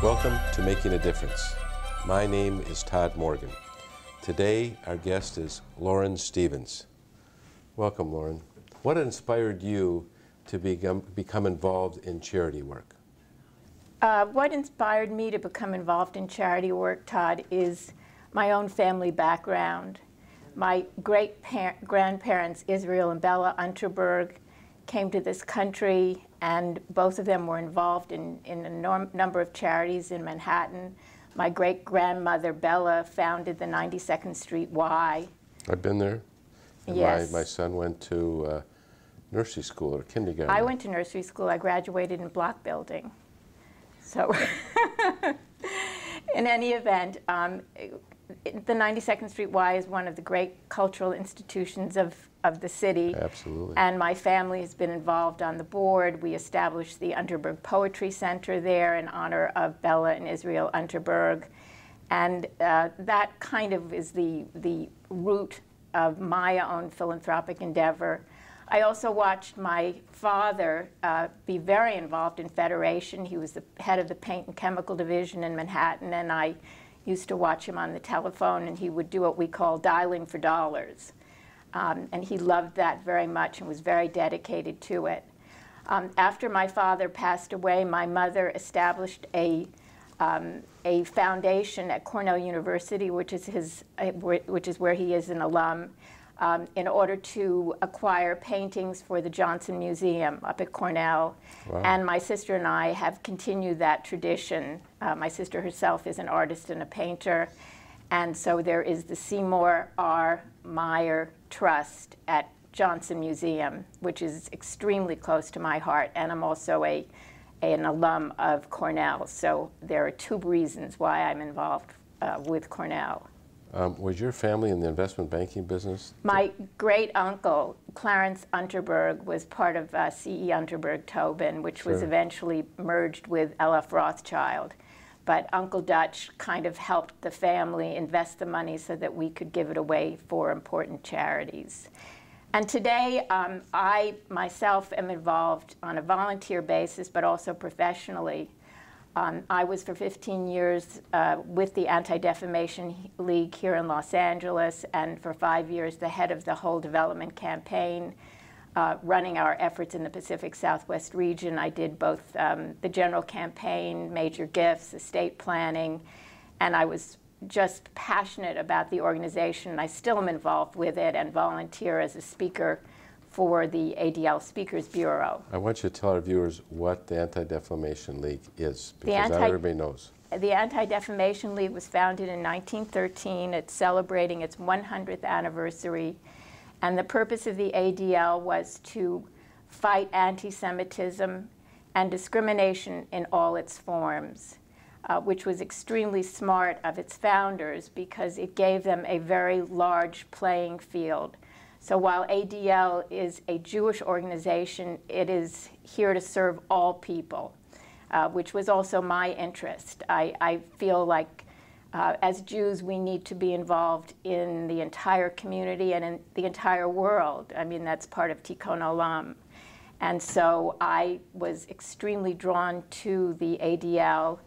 Welcome to Making a Difference. My name is Todd Morgan. Today, our guest is Loren Stephens. Welcome, Loren. What inspired you to become involved in charity work? What inspired me to become involved in charity work, Todd, is my own family background. My great-grandparents, Israel and Bella Unterberg, came to this country, and both of them were involved in a number of charities in Manhattan. My great-grandmother, Bella, founded the 92nd Street Y. I've been there. And yes. My son went to nursery school or kindergarten. I went to nursery school. I graduated in block building. So, in any event, the 92nd Street Y is one of the great cultural institutions of the city. Absolutely. And my family has been involved on the board. We established the Unterberg Poetry Center there in honor of Bella and Israel Unterberg. And that kind of is the root of my own philanthropic endeavor. I also watched my father be very involved in Federation. He was the head of the paint and chemical division in Manhattan, and I used to watch him on the telephone, and he would do what we call dialing for dollars. And he loved that very much and was very dedicated to it. After my father passed away, my mother established a foundation at Cornell University, which is where he is an alum, in order to acquire paintings for the Johnson Museum up at Cornell. Wow. And my sister and I have continued that tradition. My sister herself is an artist and a painter. And so there is the Seymour R. Meyer Trust at Johnson Museum, which is extremely close to my heart. And I'm also an alum of Cornell. So there are two reasons why I'm involved with Cornell. Was your family in the investment banking business? My great-uncle, Clarence Unterberg, was part of C.E. Unterberg-Tobin, which was eventually merged with L.F. Rothschild. But Uncle Dutch kind of helped the family invest the money so that we could give it away for important charities. And today, I myself am involved on a volunteer basis, but also professionally. I was for 15 years with the Anti-Defamation League here in Los Angeles, and for 5 years the head of the whole development campaign, running our efforts in the Pacific Southwest region. I did both the general campaign, major gifts, estate planning, and I was just passionate about the organization. I still am involved with it and volunteer as a speaker for the ADL Speakers Bureau. I want you to tell our viewers what the Anti-Defamation League is, because not everybody knows. The Anti-Defamation League was founded in 1913. It's celebrating its 100th anniversary. And the purpose of the ADL was to fight anti-Semitism and discrimination in all its forms, which was extremely smart of its founders because it gave them a very large playing field. So while ADL is a Jewish organization, it is here to serve all people, which was also my interest. I feel like as Jews, we need to be involved in the entire community and in the entire world. I mean, that's part of Tikkun Olam. And so I was extremely drawn to the ADL.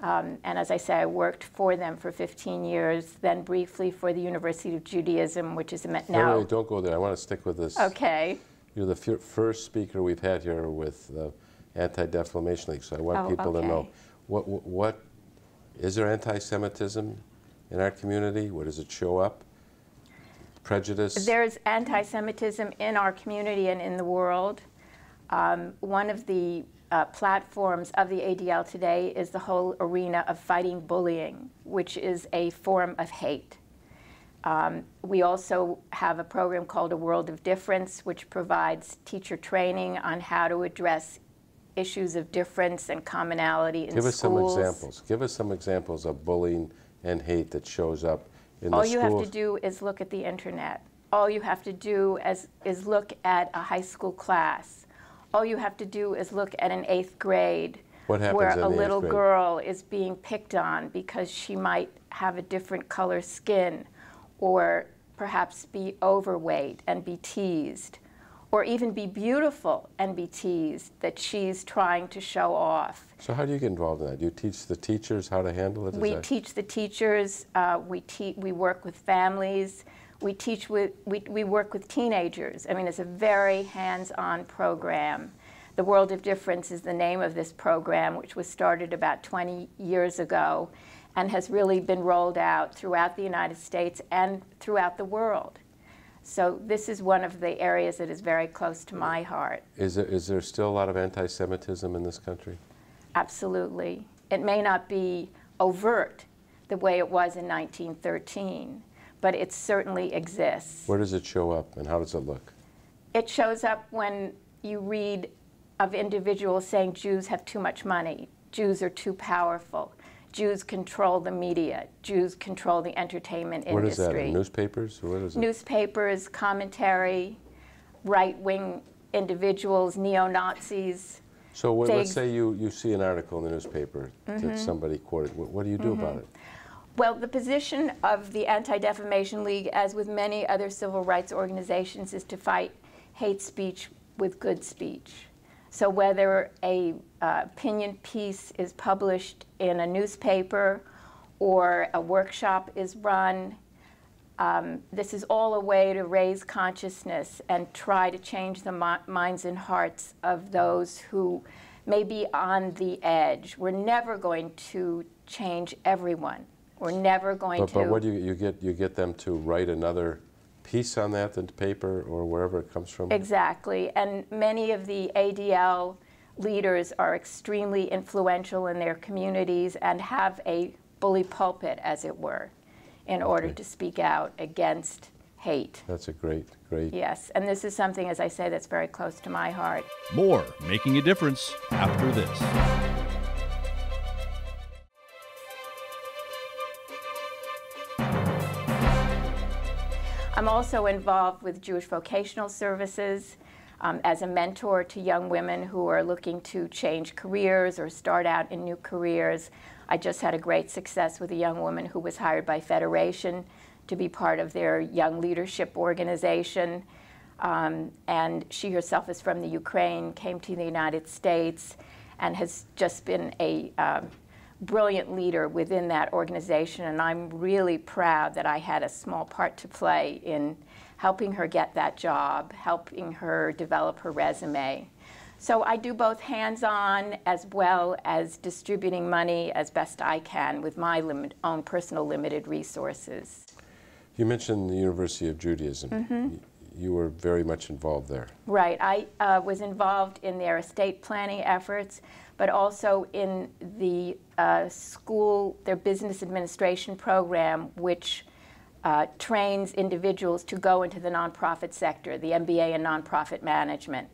And as I say, I worked for them for 15 years, then briefly for the University of Judaism, which is now... Wait, don't go there. I want to stick with this. Okay. You're the first speaker we've had here with the Anti-Defamation League, so I want people to know. What is there anti-Semitism in our community? Where does it show up? Prejudice? There's anti-Semitism in our community and in the world. One of the platforms of the ADL today is the whole arena of fighting bullying, which is a form of hate. We also have a program called A World of Difference, which provides teacher training on how to address issues of difference and commonality in schools. Give us some examples. Give us some examples of bullying and hate that shows up in the schools. All you have to do is look at the internet. All you have to do is look at a high school class. All you have to do is look at an 8th grade where a little girl is being picked on because she might have a different color skin or perhaps be overweight and be teased. or even be beautiful and be teased, that she's trying to show off. So how do you get involved in that? Do you teach the teachers how to handle it? We teach the teachers, we work with families, we work with teenagers. I mean, it's a very hands-on program. The World of Difference is the name of this program, which was started about 20 years ago and has really been rolled out throughout the United States and throughout the world. So this is one of the areas that is very close to my heart. Is there still a lot of anti-Semitism in this country? Absolutely. It may not be overt the way it was in 1913, but it certainly exists. Where does it show up and how does it look? It shows up when you read of individuals saying Jews have too much money, Jews are too powerful, Jews control the media, Jews control the entertainment industry. What is that, in newspapers? What is it? Newspapers, commentary, right-wing individuals, neo-Nazis. So let's say you see an article in the newspaper that somebody quoted. What do you do about it? Well, the position of the Anti-Defamation League, as with many other civil rights organizations, is to fight hate speech with good speech. So whether a opinion piece is published in a newspaper or a workshop is run, this is all a way to raise consciousness and try to change the minds and hearts of those who may be on the edge. We're never going to change everyone. We're never going to. But what do you get them to write another piece on that in the paper or wherever it comes from? Exactly, and many of the ADL leaders are extremely influential in their communities and have a bully pulpit, as it were, in order to speak out against hate. That's a great. Yes, and this is something, as I say, that's very close to my heart. More Making a Difference after this. I'm also involved with Jewish Vocational Services as a mentor to young women who are looking to change careers or start out in new careers. I just had a great success with a young woman who was hired by Federation to be part of their young leadership organization. And she herself is from the Ukraine, came to the United States, and has just been a brilliant leader within that organization, and I'm really proud that I had a small part to play in helping her get that job, helping her develop her resume. So I do both hands-on as well as distributing money as best I can with my own personal limited resources. You mentioned the University of Judaism. You were very much involved there. Right. I was involved in their estate planning efforts, but also in the school, their business administration program, which trains individuals to go into the nonprofit sector, the MBA in nonprofit management.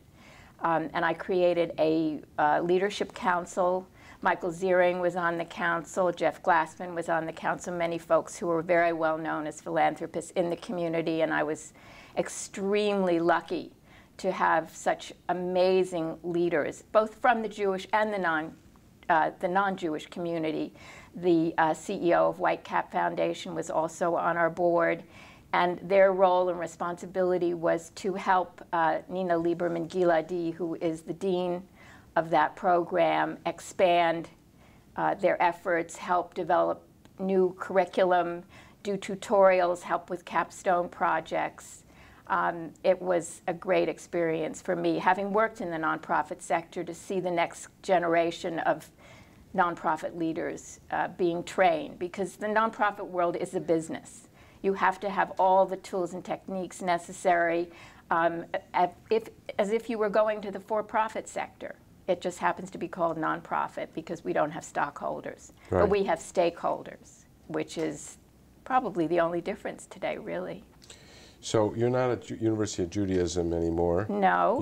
And I created a leadership council. Michael Ziering was on the council, Jeff Glassman was on the council, many folks who were very well known as philanthropists in the community, and I was extremely lucky to have such amazing leaders, both from the Jewish and the non-Jewish community. The CEO of White Cap Foundation was also on our board, and their role and responsibility was to help Nina Lieberman-Giladi, who is the dean of that program, expand their efforts, help develop new curriculum, do tutorials, help with capstone projects. It was a great experience for me, having worked in the nonprofit sector, to see the next generation of nonprofit leaders being trained, because the nonprofit world is a business. You have to have all the tools and techniques necessary, as if you were going to the for-profit sector. It just happens to be called nonprofit because we don't have stockholders. Right. But we have stakeholders, which is probably the only difference today, really. So you're not at University of Judaism anymore. No.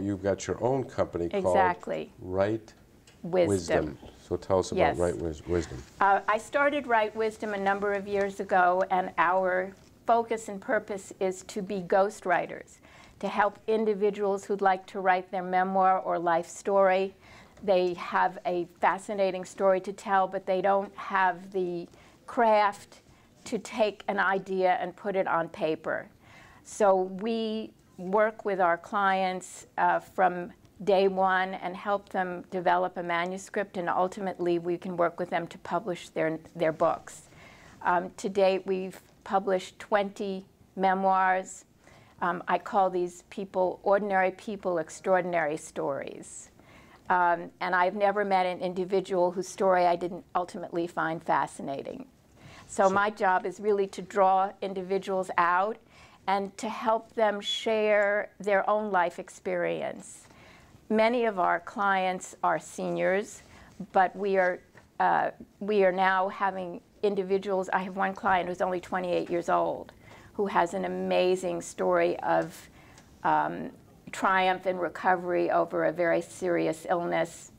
You've got your own company called Right Wisdom. So tell us about Right Wisdom. I started Right Wisdom a number of years ago, and our focus and purpose is to be ghostwriters, to help individuals who'd like to write their memoir or life story. They have a fascinating story to tell, but they don't have the craft to take an idea and put it on paper. So we work with our clients from day one and help them develop a manuscript, and ultimately we can work with them to publish their books. To date, we've published 20 memoirs. I call these people ordinary people, extraordinary stories. And I've never met an individual whose story I didn't ultimately find fascinating. So my job is really to draw individuals out and to help them share their own life experience. Many of our clients are seniors, but we are now having individuals. I have one client who's only 28 years old, who has an amazing story of triumph and recovery over a very serious illness,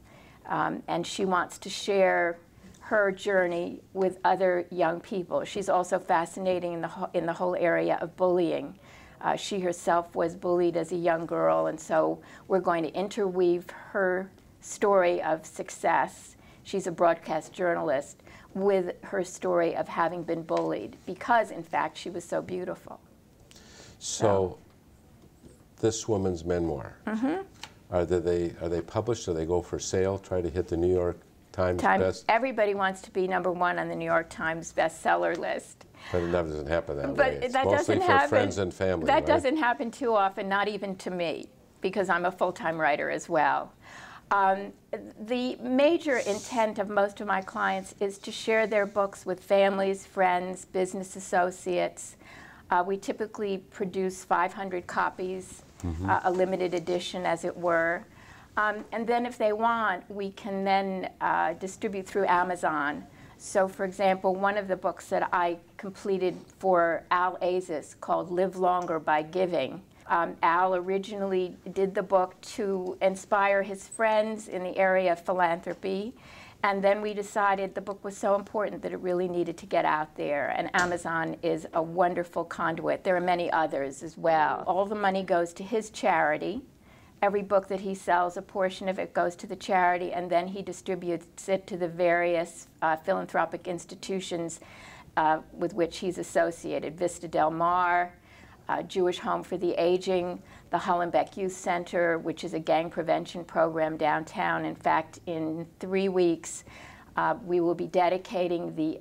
and she wants to share her journey with other young people. She's also fascinating in the whole area of bullying. She herself was bullied as a young girl, and so we're going to interweave her story of success. She's a broadcast journalist, with her story of having been bullied, because in fact she was so beautiful. So this woman's memoir, are they published? Do they go for sale? Try to hit the New York Times best? Everybody wants to be #1 on the New York Times bestseller list. But it never doesn't happen that way. But It's that mostly doesn't for happen. friends and family, That right? doesn't happen too often, not even to me, because I'm a full-time writer as well. The major intent of most of my clients is to share their books with families, friends, business associates. We typically produce 500 copies, a limited edition as it were. And then if they want, we can then distribute through Amazon. So for example, one of the books that I completed for Al Azis called Live Longer by Giving. Al originally did the book to inspire his friends in the area of philanthropy, and then we decided the book was so important that it really needed to get out there, and Amazon is a wonderful conduit. There are many others as well. All the money goes to his charity. Every book that he sells, a portion of it goes to the charity, and then he distributes it to the various philanthropic institutions with which he's associated. Vista Del Mar, Jewish Home for the Aging, the Hollenbeck Youth Center, which is a gang prevention program downtown. In fact, in 3 weeks, we will be dedicating the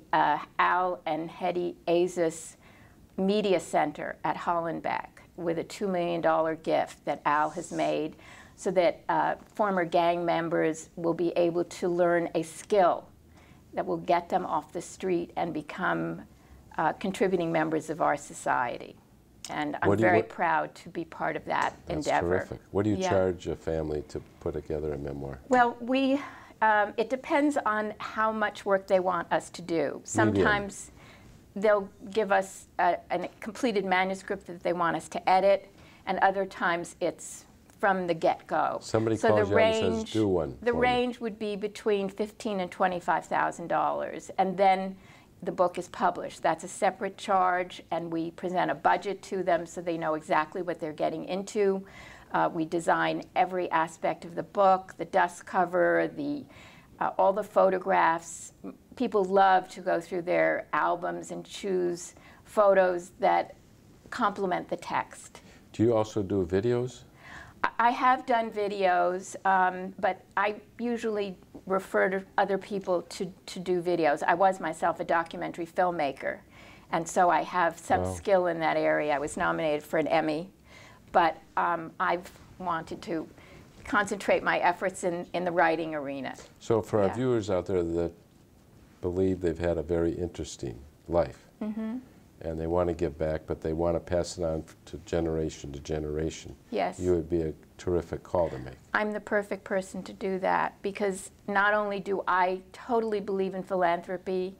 Al and Hetty Azis Media Center at Hollenbeck with a $2 million gift that Al has made, so that former gang members will be able to learn a skill that will get them off the street and become contributing members of our society. And I'm very proud to be part of that endeavor. That's terrific. What do you charge a family to put together a memoir? Well, it depends on how much work they want us to do. Sometimes they'll give us a completed manuscript that they want us to edit, and other times it's from the get-go. Somebody calls you and says, do one. The range would be between $15,000 and $25,000, and then the book is published. That's a separate charge, and we present a budget to them so they know exactly what they're getting into. We design every aspect of the book, the dust cover, all the photographs. People love to go through their albums and choose photos that complement the text. Do you also do videos? I have done videos, but I usually refer to other people to do videos. I was myself a documentary filmmaker, and so I have some skill in that area. I was nominated for an Emmy, but I've wanted to concentrate my efforts in the writing arena. So for our viewers out there that believe they've had a very interesting life, and they want to give back, but they want to pass it on to generation, yes, you would be a terrific call to make. I'm the perfect person to do that, because not only do I totally believe in philanthropy,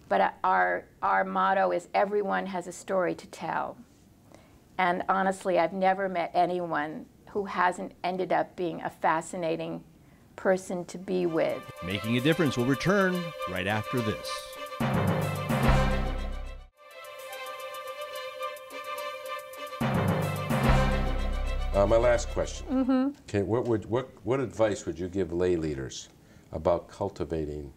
but our motto is everyone has a story to tell. And honestly, I've never met anyone who hasn't ended up being a fascinating person to be with. Making a Difference will return right after this. My last question. Okay, what advice would you give lay leaders about cultivating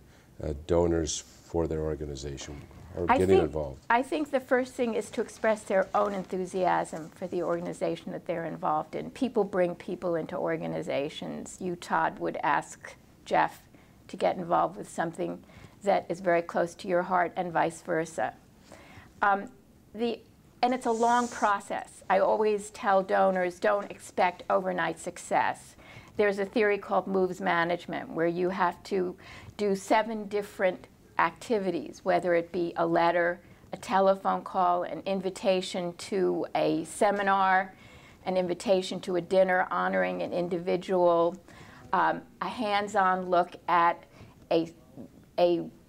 donors for their organization? or getting involved? I think the first thing is to express their own enthusiasm for the organization that they're involved in. People bring people into organizations. You, Todd, would ask Jeff to get involved with something that is very close to your heart, and vice versa. And it's a long process. I always tell donors, don't expect overnight success. There's a theory called moves management, where you have to do 7 different activities, whether it be a letter, a telephone call, an invitation to a seminar, an invitation to a dinner honoring an individual, a hands-on look at a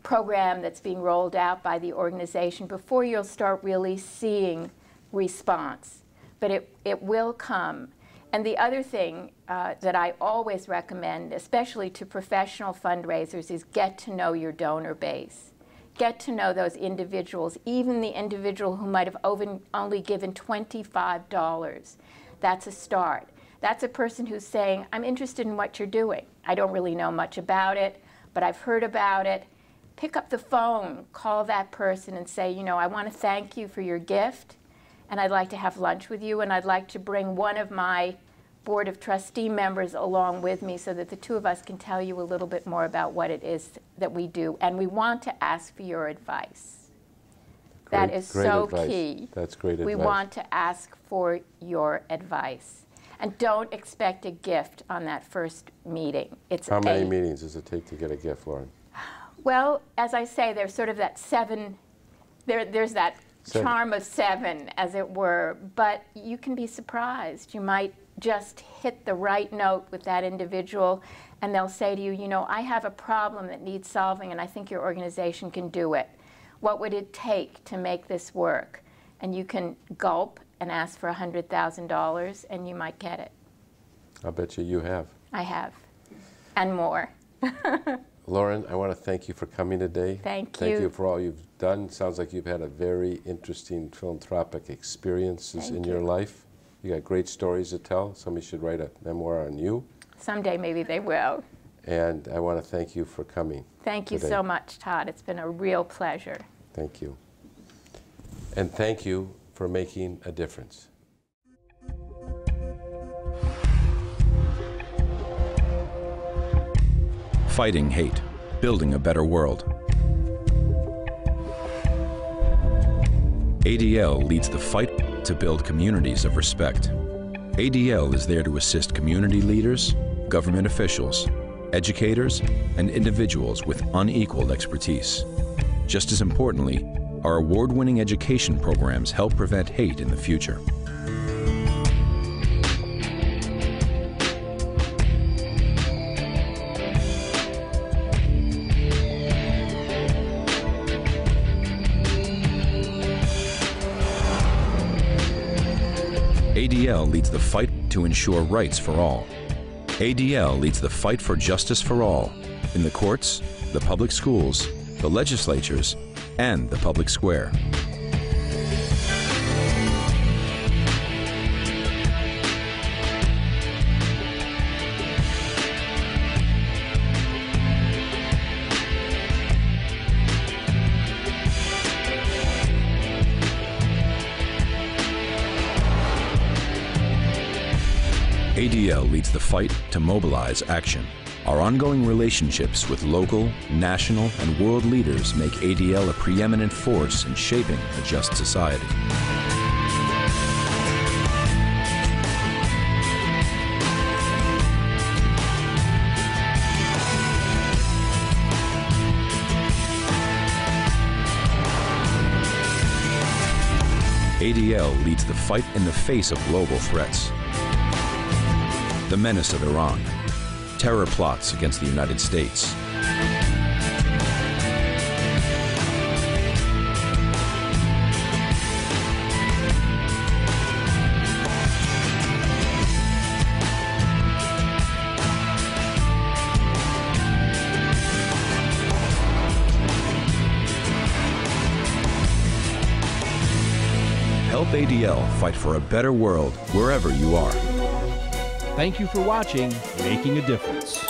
program that's being rolled out by the organization before you'll start really seeing response. But it will come. And the other thing that I always recommend, especially to professional fundraisers, is get to know your donor base. Get to know those individuals, even the individual who might have only given $25. That's a start. That's a person who's saying, I'm interested in what you're doing. I don't really know much about it, but I've heard about it. Pick up the phone, call that person and say, you know, I want to thank you for your gift, and I'd like to have lunch with you, and I'd like to bring one of my Board of Trustee members along with me so that the two of us can tell you a little bit more about what it is that we do. And we want to ask for your advice. That is so key. That's great advice. We want to ask for your advice. And don't expect a gift on that first meeting. How many meetings does it take to get a gift, Loren? Well, as I say, there's sort of that 7, there's that charm of 7, as it were, but you can be surprised. You might just hit the right note with that individual, and they'll say to you, you know, I have a problem that needs solving, and I think your organization can do it. What would it take to make this work? And you can gulp and ask for $100,000, and you might get it. I'll bet you have. I have, and more. Loren, I want to thank you for coming today. Thank you. Thank you for all you've done. Sounds like you've had a very interesting philanthropic experiences in your life. You got great stories to tell. Somebody should write a memoir on you. Someday maybe they will. And I want to thank you for coming. Thank you so much, Todd. It's been a real pleasure. Thank you. And thank you for making a difference. Fighting hate, building a better world. ADL leads the fight to build communities of respect. ADL is there to assist community leaders, government officials, educators, and individuals with unequaled expertise. Just as importantly, our award-winning education programs help prevent hate in the future. ADL leads the fight to ensure rights for all. ADL leads the fight for justice for all in the courts, the public schools, the legislatures, and the public square. ADL leads the fight to mobilize action. Our ongoing relationships with local, national, and world leaders make ADL a preeminent force in shaping a just society. ADL leads the fight in the face of global threats. The menace of Iran, terror plots against the United States, help ADL fight for a better world wherever you are. Thank you for watching Making a Difference.